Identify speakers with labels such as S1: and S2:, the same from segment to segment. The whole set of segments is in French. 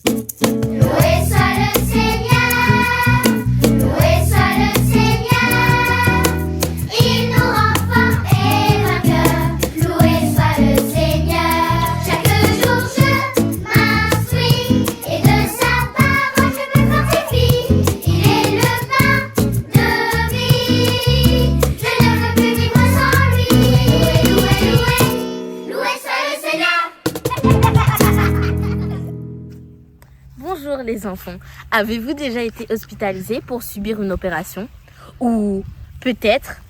S1: Loué soit le Seigneur, loué soit le Seigneur, il nous rend forts et vainqueurs. Loué soit le Seigneur, chaque jour je m'instruis et de sa parole je me fortifie. Il est le pain de vie, je ne veux plus vivre sans lui. Loué, loué, loué, loué soit le Seigneur.
S2: Bonjour les enfants, avez-vous déjà été hospitalisé pour subir une opération? Ou peut-être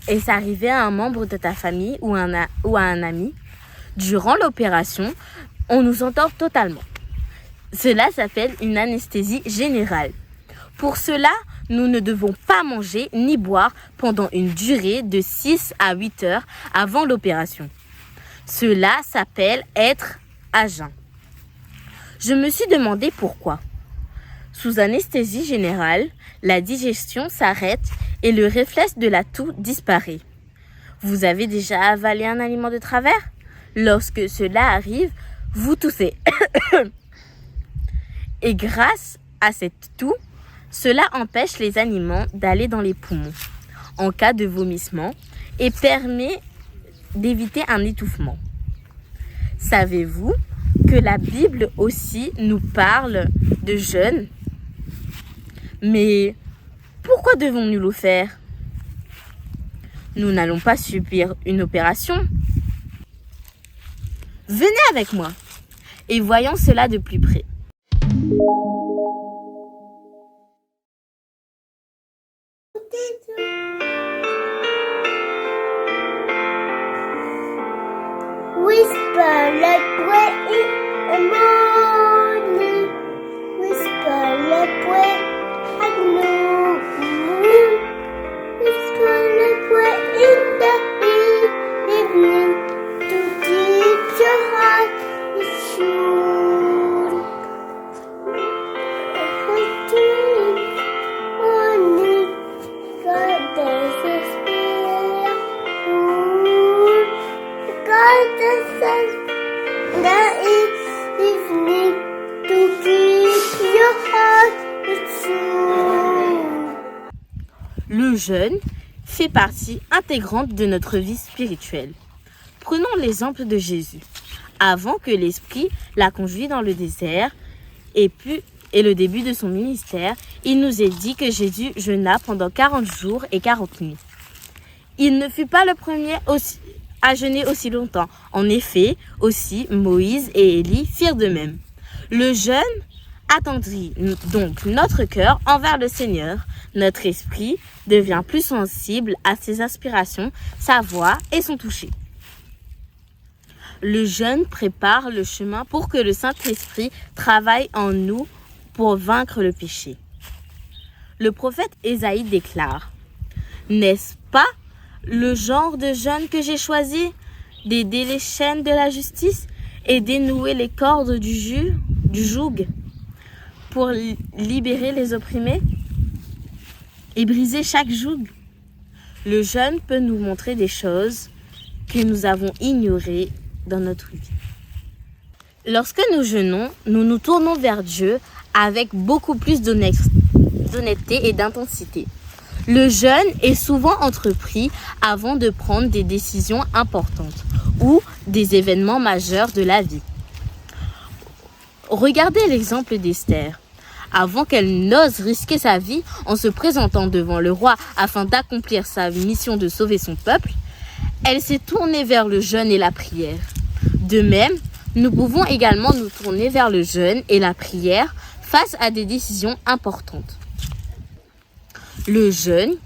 S2: est-ce arrivé à un membre de ta famille ou à un ami? Durant l'opération, on nous entend totalement. Cela s'appelle une anesthésie générale. Pour cela, nous ne devons pas manger ni boire pendant une durée de 6 à 8 heures avant l'opération. Cela s'appelle être à jeun. Je me suis demandé pourquoi. Sous anesthésie générale, la digestion s'arrête et le réflexe de la toux disparaît. Vous avez déjà avalé un aliment de travers? Lorsque cela arrive, vous toussez. Et grâce à cette toux, cela empêche les aliments d'aller dans les poumons en cas de vomissement et permet d'éviter un étouffement. Savez-vous que la Bible aussi nous parle de jeûne? Mais pourquoi devons-nous le faire? Nous n'allons pas subir une opération. Venez avec moi et voyons cela de plus près.
S1: Whisper, let pray in the morning. Whisper, let pray at noon. Whisper, let pray in the evening to keep your heart sure. Morning, God does His will. God does the evening to keep your heart sure.
S2: Le jeûne fait partie intégrante de notre vie spirituelle. Prenons l'exemple de Jésus. Avant que l'Esprit l'a conduit dans le désert et le début de son ministère, il nous est dit que Jésus jeûna pendant 40 jours et 40 nuits. Il ne fut pas le premier à jeûner aussi longtemps. En effet, aussi Moïse et Élie firent de même. Le jeûne attendrit donc notre cœur envers le Seigneur. Notre esprit devient plus sensible à ses aspirations, sa voix et son toucher. Le jeûne prépare le chemin pour que le Saint-Esprit travaille en nous pour vaincre le péché. Le prophète Ésaïe déclare: « N'est-ce pas le genre de jeûne que j'ai choisi, d'aider les chaînes de la justice et dénouer les cordes du joug pour libérer les opprimés et briser chaque joug ?» Le jeûne peut nous montrer des choses que nous avons ignorées dans notre vie. Lorsque nous jeûnons, nous nous tournons vers Dieu avec beaucoup plus d'honnêteté et d'intensité. Le jeûne est souvent entrepris avant de prendre des décisions importantes ou des événements majeurs de la vie. Regardez l'exemple d'Esther. Avant qu'elle n'ose risquer sa vie en se présentant devant le roi afin d'accomplir sa mission de sauver son peuple, elle s'est tournée vers le jeûne et la prière. De même, nous pouvons également nous tourner vers le jeûne et la prière face à des décisions importantes. Le jeûne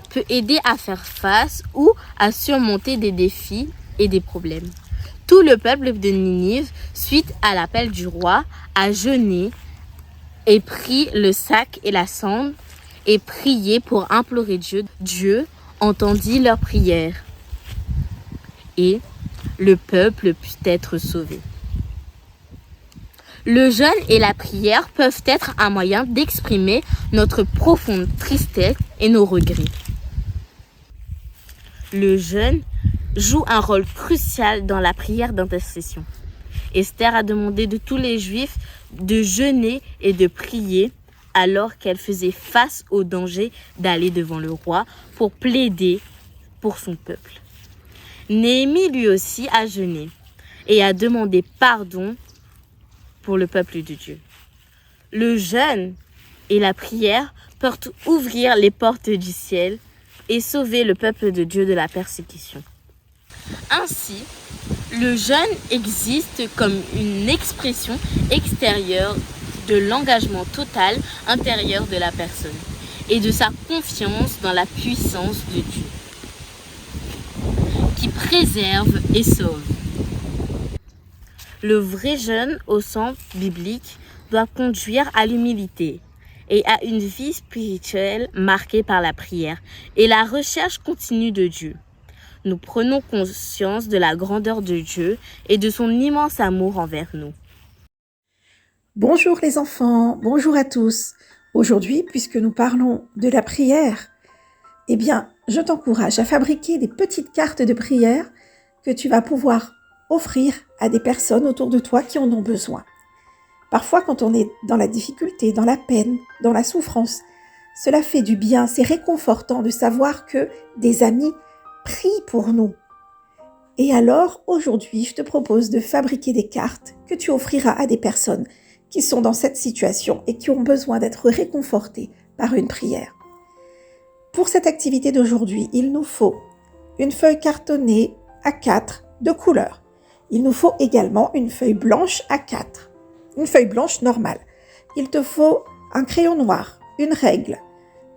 S2: peut aider à faire face ou à surmonter des défis et des problèmes. Tout le peuple de Ninive, suite à l'appel du roi, a jeûné et pris le sac et la cendre et prié pour implorer Dieu. Dieu entendit leurs prières et le peuple put être sauvé. Le jeûne et la prière peuvent être un moyen d'exprimer notre profonde tristesse et nos regrets. Le jeûne joue un rôle crucial dans la prière d'intercession. Esther a demandé de tous les Juifs de jeûner et de prier alors qu'elle faisait face au danger d'aller devant le roi pour plaider pour son peuple. Néhémie lui aussi a jeûné et a demandé pardon pour le peuple de Dieu. Le jeûne et la prière peuvent ouvrir les portes du ciel et sauver le peuple de Dieu de la persécution. Ainsi, le jeûne existe comme une expression extérieure de l'engagement total intérieur de la personne et de sa confiance dans la puissance de Dieu, qui préserve et sauve. Le vrai jeûne au sens biblique doit conduire à l'humilité et à une vie spirituelle marquée par la prière et la recherche continue de Dieu. Nous prenons conscience de la grandeur de Dieu et de son immense amour envers nous.
S3: Bonjour les enfants, bonjour à tous. Aujourd'hui, puisque nous parlons de la prière, eh bien, je t'encourage à fabriquer des petites cartes de prière que tu vas pouvoir offrir à des personnes autour de toi qui en ont besoin. Parfois, quand on est dans la difficulté, dans la peine, dans la souffrance, cela fait du bien, c'est réconfortant de savoir que des amis prient pour nous. Et alors, aujourd'hui, je te propose de fabriquer des cartes que tu offriras à des personnes qui sont dans cette situation et qui ont besoin d'être réconfortées par une prière. Pour cette activité d'aujourd'hui, il nous faut une feuille cartonnée A4 de couleur. Il nous faut également une feuille blanche A4, une feuille blanche normale. Il te faut un crayon noir, une règle,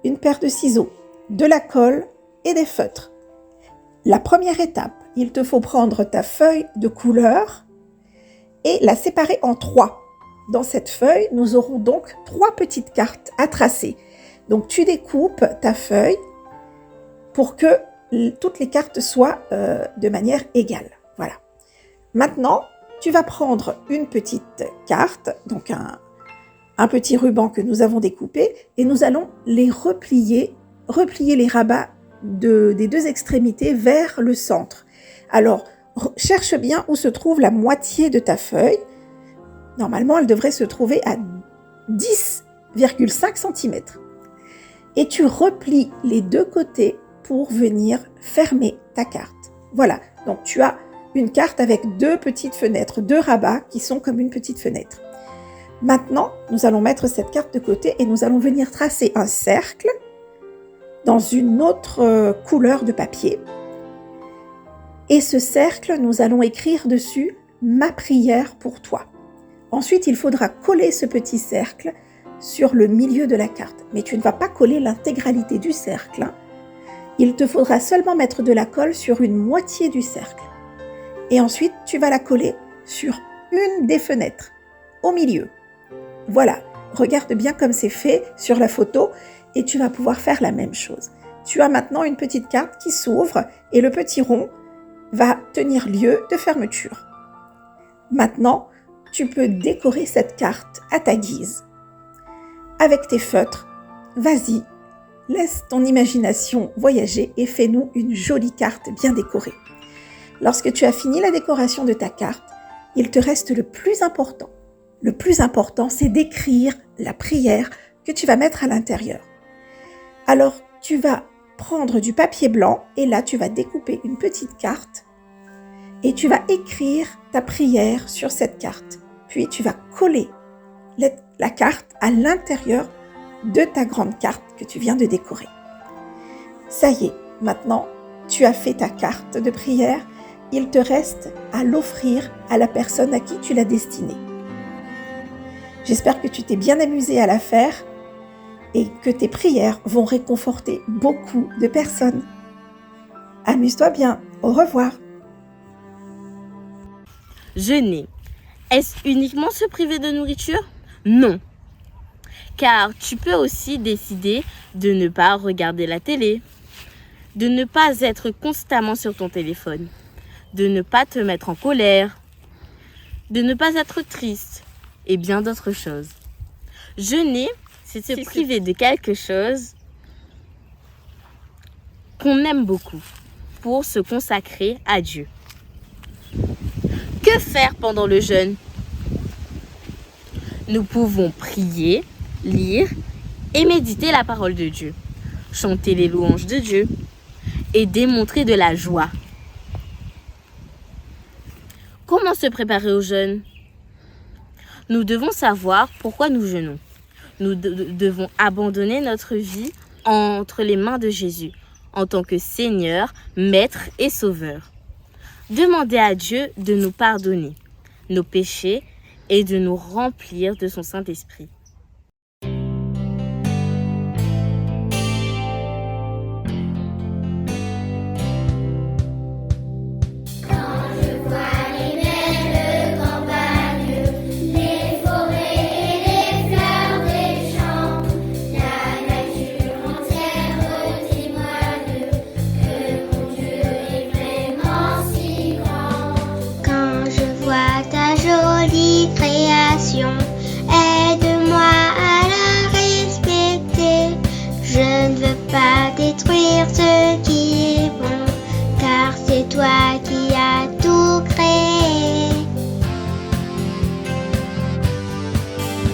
S3: une paire de ciseaux, de la colle et des feutres. La première étape, il te faut prendre ta feuille de couleur et la séparer en 3. Dans cette feuille, nous aurons donc 3 petites cartes à tracer. Donc, tu découpes ta feuille pour que toutes les cartes soient de manière égale. Voilà. Maintenant, tu vas prendre une petite carte, donc un petit ruban que nous avons découpé, et nous allons les replier les rabats des 2 extrémités vers le centre. Alors, cherche bien où se trouve la moitié de ta feuille. Normalement, elle devrait se trouver à 10,5 cm. Et tu replies les 2 côtés pour venir fermer ta carte. Voilà, donc tu as une carte avec 2 petites fenêtres, 2 rabats qui sont comme une petite fenêtre. Maintenant, nous allons mettre cette carte de côté et nous allons venir tracer un cercle dans une autre couleur de papier. Et ce cercle, nous allons écrire dessus « Ma prière pour toi ». Ensuite, il faudra coller ce petit cercle sur le milieu de la carte. Mais tu ne vas pas coller l'intégralité du cercle. Il te faudra seulement mettre de la colle sur une moitié du cercle. Et ensuite, tu vas la coller sur une des fenêtres, au milieu. Voilà, regarde bien comme c'est fait sur la photo et tu vas pouvoir faire la même chose. Tu as maintenant une petite carte qui s'ouvre et le petit rond va tenir lieu de fermeture. Maintenant, tu peux décorer cette carte à ta guise. Avec tes feutres, vas-y, laisse ton imagination voyager et fais-nous une jolie carte bien décorée. Lorsque tu as fini la décoration de ta carte, il te reste le plus important. Le plus important, c'est d'écrire la prière que tu vas mettre à l'intérieur. Alors, tu vas prendre du papier blanc et là, tu vas découper une petite carte et tu vas écrire ta prière sur cette carte. Puis, tu vas coller la carte à l'intérieur de ta grande carte que tu viens de décorer. Ça y est, maintenant, tu as fait ta carte de prière. Il te reste à l'offrir à la personne à qui tu l'as destinée. J'espère que tu t'es bien amusé à la faire et que tes prières vont réconforter beaucoup de personnes. Amuse-toi bien. Au revoir.
S2: Jeûner. Est-ce uniquement se priver de nourriture? Non. Car tu peux aussi décider de ne pas regarder la télé, de ne pas être constamment sur ton téléphone, de ne pas te mettre en colère, de ne pas être triste et bien d'autres choses. Jeûner, c'est se priver de quelque chose qu'on aime beaucoup pour se consacrer à Dieu. Que Que faire pendant le jeûne? Nous pouvons prier, lire et méditer la parole de Dieu, chanter les louanges de Dieu et démontrer de la joie. Comment se préparer au jeûne? Nous devons savoir pourquoi nous jeûnons. Nous devons abandonner notre vie entre les mains de Jésus, en tant que Seigneur, Maître et Sauveur. Demander à Dieu de nous pardonner nos péchés et de nous remplir de son Saint-Esprit.
S1: Création, aide-moi à la respecter. Je ne veux pas détruire ce qui est bon, car c'est toi qui as tout créé.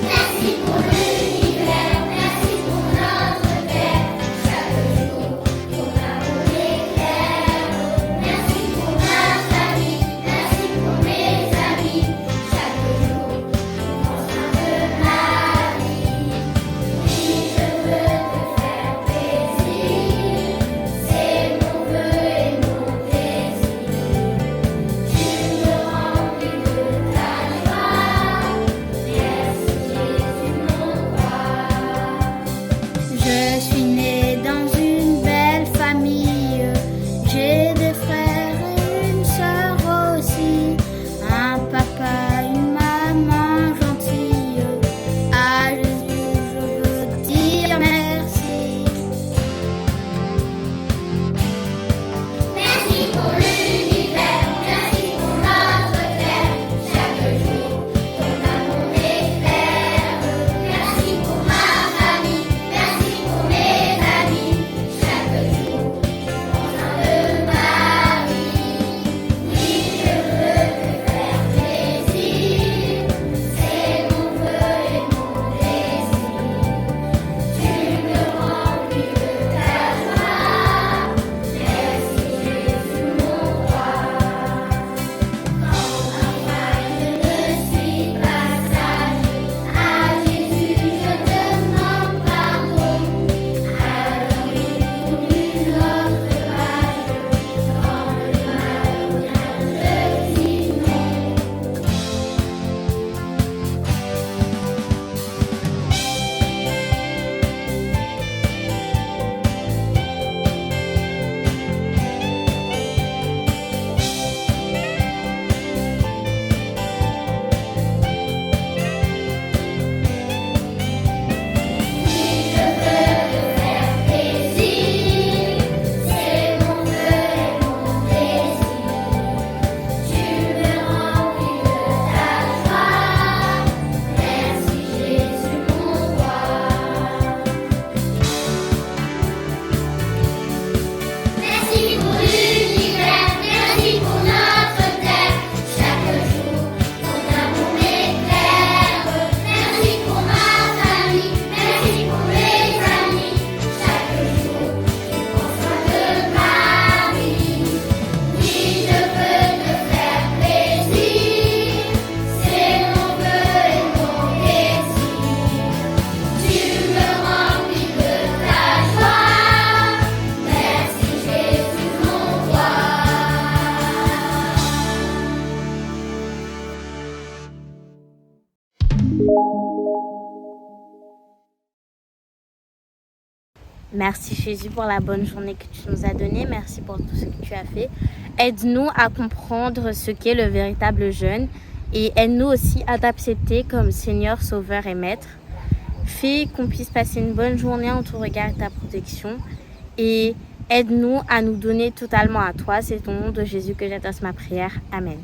S1: Merci pour l'univers, merci pour notre terre. Chaque jour, ton amour m'éclaire. Merci pour ma famille, merci pour mes amis. Je suis née dans une belle famille. J'ai des frères et une sœur aussi. Un papa, une maman gentille. À Jésus, je veux dire merci. Merci pour l'univers, merci pour notre terre. Chaque jour, ton amour m'éclaire. Merci pour ma famille, merci pour mes amis. Chaque jour, tu prends soin de ma vie. Oui, je veux te faire plaisir. C'est mon vœu et mon désir. Tu me remplis de ta joie. Merci Jésus mon roi. Quand parfois je ne suis pas sage, à Jésus je demande pardon. Alors il trouve une autre page. Quand le mal vient, je dis non. Je veux te faire plaisir, c'est mon vœu et mon désir. Tu me remplis de ta joie. Merci Jésus mon roi. Merci pour l'univers, merci pour notre terre. Chaque jour, ton amour m'éclaire. Merci pour ma famille, merci pour mes amis. Chaque jour, tu prends soin de ma vie. Oui, je veux te faire plaisir. C'est mon vœu et mon désir. Tu me remplis de ta joie. Merci Jésus mon roi.
S2: Merci Jésus pour la bonne journée que tu nous as donnée. Merci pour tout ce que tu as fait. Aide-nous à comprendre ce qu'est le véritable jeûne et aide-nous aussi à t'accepter comme Seigneur, Sauveur et Maître. Fais qu'on puisse passer une bonne journée en ton regard et ta protection et aide-nous à nous donner totalement à toi. C'est au nom de Jésus que j'adresse ma prière. Amen.